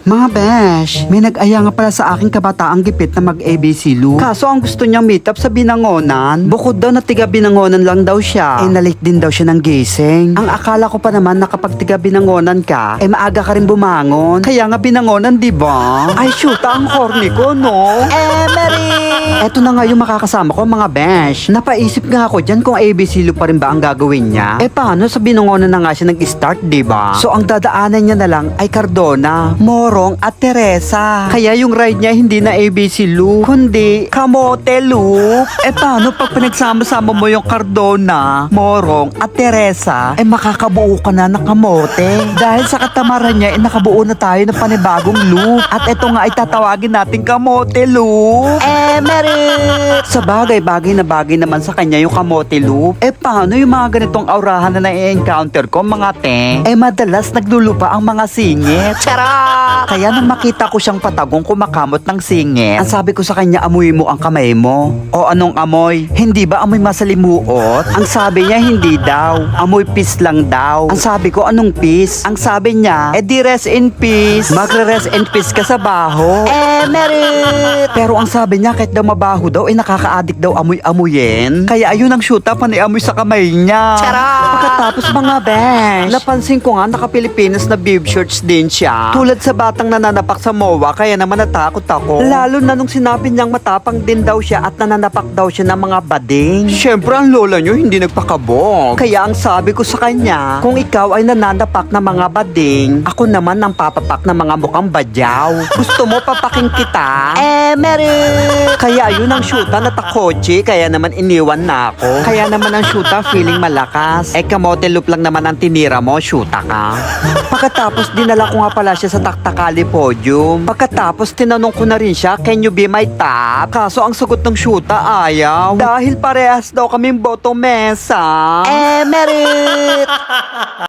Mga besh, may nag-aya nga pala sa aking kabataang gipit na mag-ABC Lu. Kaso ang gusto niyang meet up sa Binangonan. Bukod daw na tiga Binangonan lang daw siya, nalate din daw siya ng gising. Ang akala ko pa naman na kapag tiga Binangonan ka, maaga ka rin bumangon. Kaya nga Binangonan, di ba? Ay shoot, ang horny ko, no? Emery! Eto na nga yung makakasama ko, mga besh. Napaisip nga ako dyan kung ABC Lu pa rin ba ang gagawin niya. Paano sa Binangonan na nga siya nag-start, di ba? So ang dadaanan niya na lang ay Cardona, Morong at Teresa. Kaya yung ride niya hindi na ABC Loop, kundi Kamote Loop. Paano pag pinagsama-sama mo yung Cardona, Morong at Teresa, makakabuo ka na ng kamote. Dahil sa katamaran niya, nakabuo na tayo ng panibagong loop. At ito nga ay tatawagin natin Kamote Loop. Merit! Sa bagay na bagay naman sa kanya yung Kamote Loop. Paano yung mga ganitong aurahan na na-encounter ko, mga te? Madalas naglulupa ang mga singit. Charot! Kaya nang makita ko siyang patagong kumakamot ng singit, ang sabi ko sa kanya, amuy mo ang kamay mo. O anong amoy? Hindi ba amoy masalimuot? Ang sabi niya, hindi daw. Amoy peace lang daw. Ang sabi ko, anong peace? Ang sabi niya, di rest in peace. Magre-rest in peace ka sa baho. Merit! Pero ang sabi niya, kahit daw mabaho daw, nakaka-addict daw amoy-amuyin. Kaya ayun ang shoota, panay-amoy sa kamay niya. Charot! Pagkatapos mga besh, napansin ko nga naka-Pilipinas na bib shorts din siya. Tulad sa batang nananapak sa MOA, kaya naman natakot ako. Lalo na nung sinabi niyang matapang din daw siya at nananapak daw siya ng mga bading. Siyempre ang lola niyo hindi nagpakabog. Kaya ang sabi ko sa kanya, kung ikaw ay nananapak ng mga bading, ako naman ang papapak ng mga mukhang badyaw. Gusto mo papaking kita? Merit! Kaya ayun ang shoota na takotse, kaya naman iniwan na ako. Kaya naman ang shoota feeling malakas. Kamote loop lang naman ang tinira mo, shoota ka. Pagkatapos dinala ko nga pala siya sa Taktakali Podium. Pagkatapos tinanong ko na rin siya, can you be my top? Kaso ang sagot ng shoota, ayaw. Dahil parehas daw kaming bottom mesa. Merit!